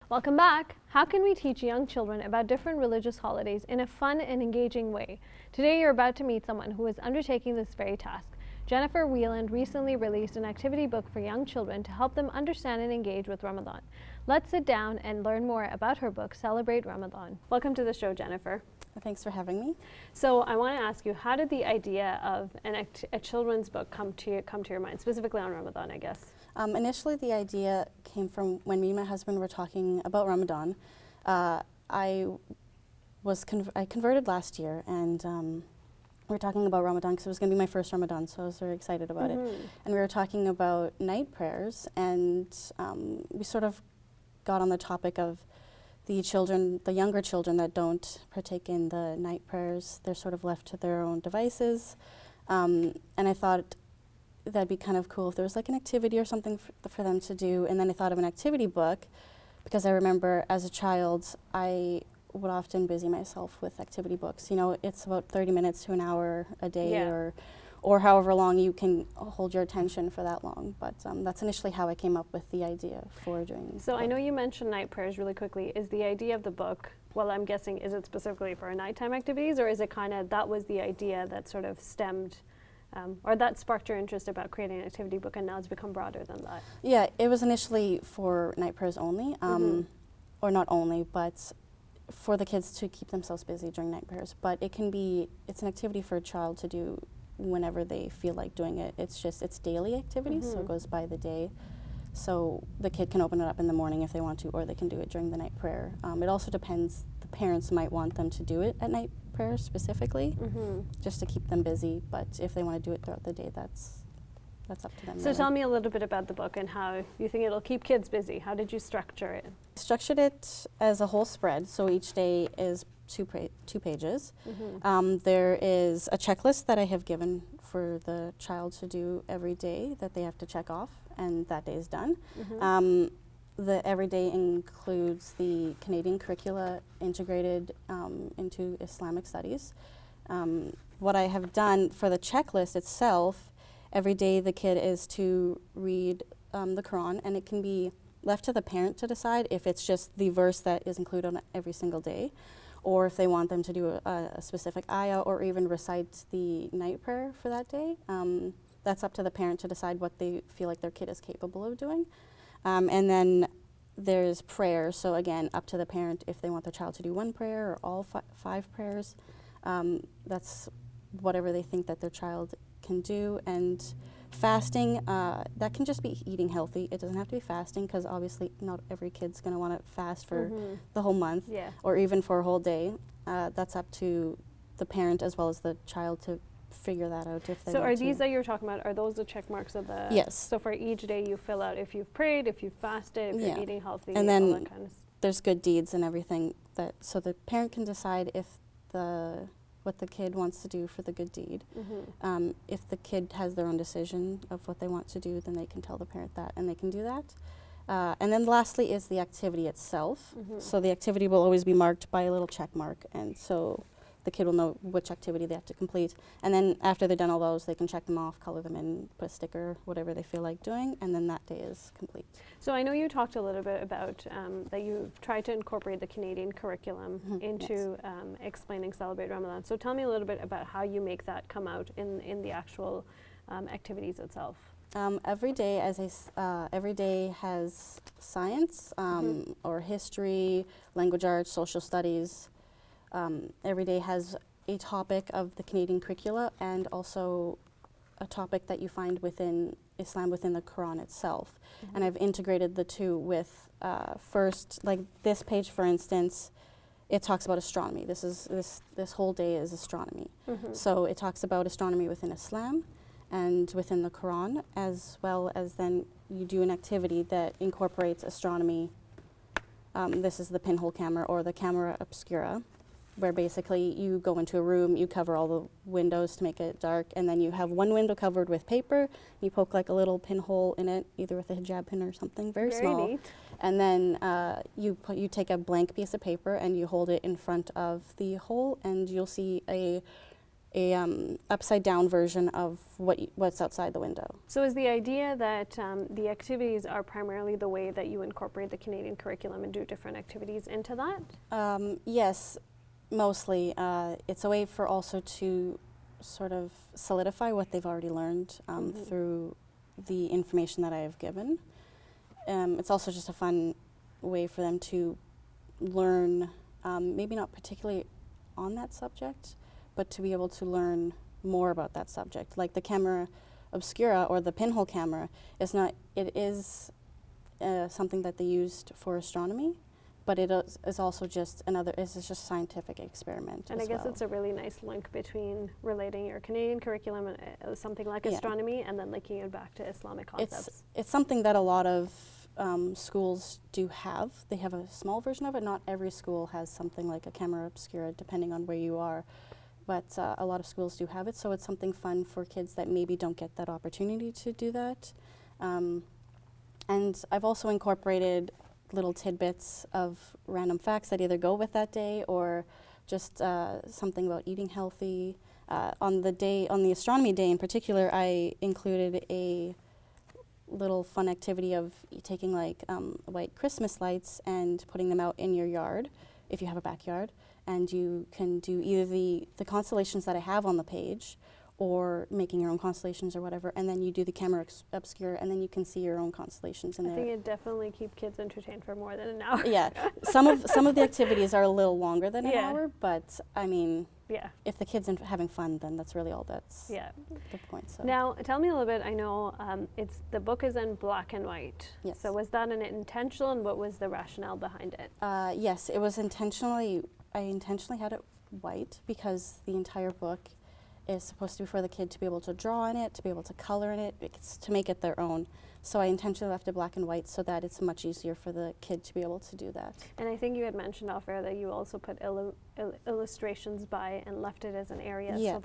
Welcome back. How can we teach young children about different religious holidays in a fun and engaging way? Today you're about to meet someone who is undertaking this very task. Jennifer Weiland recently released an activity book for young children to help them understand and engage with Ramadan. Let's sit down and learn more about her book, Celebrate Ramadan. Welcome to the show, Jennifer. Thanks for having me. So I want to ask you, how did the idea of a children's book come to your mind, specifically on Ramadan, I guess? Initially, the idea came from when me and my husband were talking about Ramadan. I converted last year, and we were talking about Ramadan because it was going to be my first Ramadan, so I was very excited about it. And we were talking about night prayers, and we sort of got on the topic of the younger children that don't partake in the night prayers. They're sort of left to their own devices, and I thought that'd be kind of cool if there was like an activity or something for them to do. And then I thought of an activity book because I remember as a child I would often busy myself with activity books. You know, it's about 30 minutes to an hour a day, or however long you can hold your attention for that long. But that's initially how I came up with the idea for doing So I know you mentioned night prayers really quickly. Is the idea of the book, well, I'm guessing, is it specifically for nighttime activities, or is it kind of, that was the idea that sort of stemmed or that sparked your interest about creating an activity book, and now it's become broader than that? Yeah, it was initially for night prayers only, or not only, but for the kids to keep themselves busy during night prayers. But it's an activity for a child to do whenever they feel like doing it. It's daily activities, so it goes by the day. So the kid can open it up in the morning if they want to, or they can do it during the night prayer. It also depends. The parents might want them to do it at night prayer specifically, just to keep them busy. But if they want to do it throughout the day, that's up to them. So really. tell me a little bit about the book and how you think it'll keep kids busy. How did you structure it? Structured it as a whole spread, so each day is two pages. There is a checklist that I have given for the child to do every day that they have to check off, and that day is done. The everyday includes the Canadian curricula integrated into Islamic studies. What I have done for the checklist itself, every day the kid is to read the Quran, and it can be left to the parent to decide if it's just the verse that is included on every single day, or if they want them to do a specific ayah or even recite the night prayer for that day. That's up to the parent to decide what they feel like their kid is capable of doing. And then there's prayer, so again, up to the parent if they want their child to do one prayer or all five prayers. That's whatever they think that their child can do. And fasting, that can just be eating healthy. It doesn't have to be fasting, because obviously not every kid's going to want to fast for the whole month, or even for a whole day. That's up to the parent as well as the child to figure that out if they want to. So are these that you're talking about, are those the check marks of the... Yes. So for each day you fill out if you've prayed, if you've fasted, if you're eating healthy, and then all that kind of stuff. There's good deeds and everything, so the parent can decide if what the kid wants to do for the good deed. If the kid has their own decision of what they want to do, then they can tell the parent that, and they can do that. And then lastly is the activity itself. So the activity will always be marked by a little check mark, and so the kid will know which activity they have to complete. And then after they've done all those, they can check them off, color them in, put a sticker, whatever they feel like doing, and then that day is complete. So I know you talked a little bit about that you've tried to incorporate the Canadian curriculum into explaining Celebrate Ramadan. So tell me a little bit about how you make that come out in the actual activities itself. Every day has science or history, language arts, social studies. Every day has a topic of the Canadian curricula, and also a topic that you find within Islam, within the Quran itself. And I've integrated the two with first, like this page for instance, it talks about astronomy. This whole day is astronomy. So it talks about astronomy within Islam and within the Quran, as well as then you do an activity that incorporates astronomy. This is the pinhole camera, or the camera obscura, where basically you go into a room, you cover all the windows to make it dark, and then you have one window covered with paper. You poke like a little pinhole in it, either with a hijab pin or something very small. Neat. And then you take a blank piece of paper and you hold it in front of the hole, and you'll see a upside down version of what's outside the window. So is the idea that the activities are primarily the way that you incorporate the Canadian curriculum and do different activities into that? Yes, mostly. It's a way for also to sort of solidify what they've already learned through the information that I have given. It's also just a fun way for them to learn, maybe not particularly on that subject, but to be able to learn more about that subject. Like the camera obscura or the pinhole camera is not, it is something that they used for astronomy, but it is also just another, it's just a scientific experiment. And I guess it's a really nice link between relating your Canadian curriculum and something like astronomy and then linking it back to Islamic concepts. It's something that a lot of schools do have. They have a small version of it. Not every school has something like a camera obscura, depending on where you are. But a lot of schools do have it, so it's something fun for kids that maybe don't get that opportunity to do that. And I've also incorporated little tidbits of random facts that either go with that day or just something about eating healthy. On the astronomy day in particular, I included a little fun activity of taking like white Christmas lights and putting them out in your yard, if you have a backyard, and you can do either the constellations that I have on the page or making your own constellations or whatever, and then you do the camera obscura, and then you can see your own constellations in there. I think it definitely keep kids entertained for more than an hour. Yeah, some of the activities are a little longer than an hour, but I mean, if the kid's having fun, then that's really all that's the point. So. Now, tell me a little bit. I know the book is in black and white. Yes. So was that an intentional, and what was the rationale behind it? Yes, it was intentionally. I intentionally had it white because the entire book is supposed to be for the kid to be able to draw in it, to be able to color in it, it's to make it their own. So I intentionally left it black and white so that it's much easier for the kid to be able to do that. And I think you had mentioned off air that you also put illustrations by and left it as an area so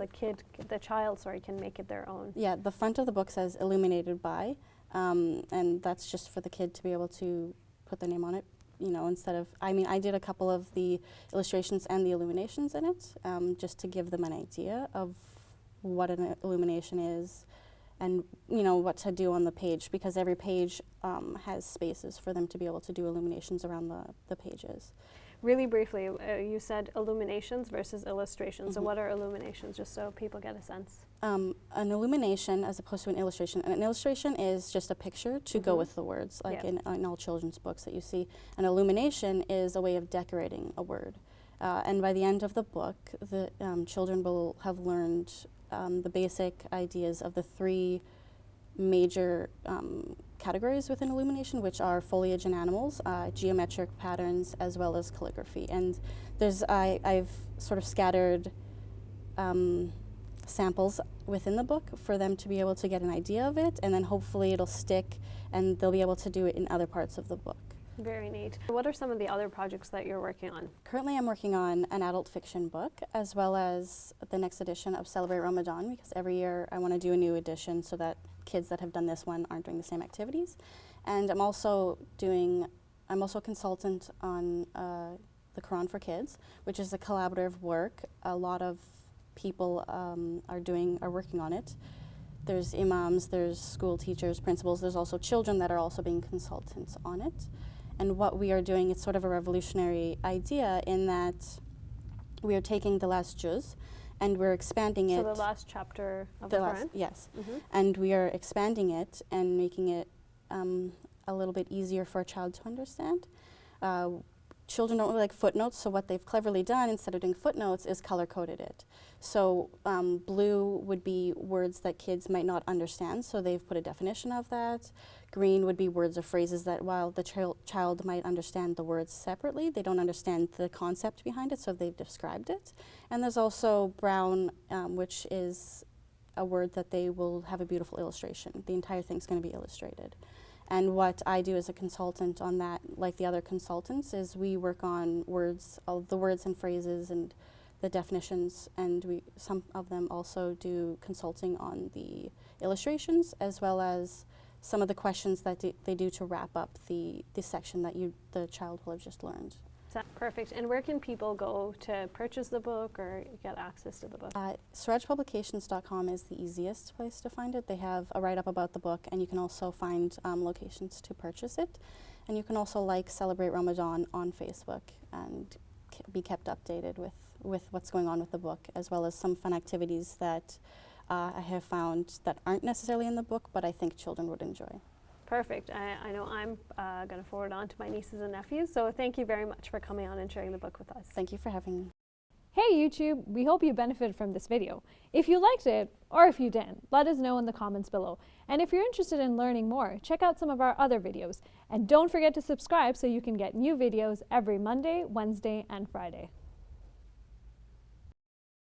the child can make it their own. Yeah, the front of the book says illuminated by, and that's just for the kid to be able to put their name on it. You know, instead of, I mean, I did a couple of the illustrations and the illuminations in it, just to give them an idea of what an illumination is and, you know, what to do on the page, because every page has spaces for them to be able to do illuminations around the pages. Really briefly, you said illuminations versus illustrations. So what are illuminations, just so people get a sense? An illumination as opposed to an illustration is just a picture to go with the words, like in all children's books that you see. An illumination is a way of decorating a word. And by the end of the book, the children will have learned the basic ideas of the three major categories within illumination, which are foliage and animals, geometric patterns, as well as calligraphy. And I've sort of scattered samples within the book for them to be able to get an idea of it, and then hopefully it'll stick and they'll be able to do it in other parts of the book. Very neat. What are some of the other projects that you're working on? Currently I'm working on an adult fiction book, as well as the next edition of Celebrate Ramadan, because every year I want to do a new edition so that kids that have done this one aren't doing the same activities. And I'm also a consultant on the Quran for Kids, which is a collaborative work. A lot of people are working on it. There's imams, there's school teachers, principals, there's also children that are also being consultants on it. And what we are doing is sort of a revolutionary idea in that we are taking the last juz and we're expanding it. So the last chapter of the Quran? Yes. And we are expanding it and making it a little bit easier for a child to understand. Children don't really like footnotes, so what they've cleverly done, instead of doing footnotes, is color-coded it. So blue would be words that kids might not understand, so they've put a definition of that. Green would be words or phrases that while the child might understand the words separately, they don't understand the concept behind it, so they've described it. And there's also brown, which is a word that they will have a beautiful illustration. The entire thing's going to be illustrated. And what I do as a consultant on that, like the other consultants, is we work on words, all the words and phrases and the definitions, and some of them also do consulting on the illustrations, as well as some of the questions that they do to wrap up the section that the child will have just learned. Perfect. And where can people go to purchase the book or get access to the book? SurajPublications.com is the easiest place to find it. They have a write-up about the book, and you can also find locations to purchase it. And you can also like Celebrate Ramadan on Facebook and be kept updated with what's going on with the book, as well as some fun activities that I have found that aren't necessarily in the book, but I think children would enjoy. Perfect. I know I'm going to forward on to my nieces and nephews, so thank you very much for coming on and sharing the book with us. Thank you for having me. Hey YouTube, we hope you benefited from this video. If you liked it, or if you didn't, let us know in the comments below. And if you're interested in learning more, check out some of our other videos. And don't forget to subscribe so you can get new videos every Monday, Wednesday, and Friday.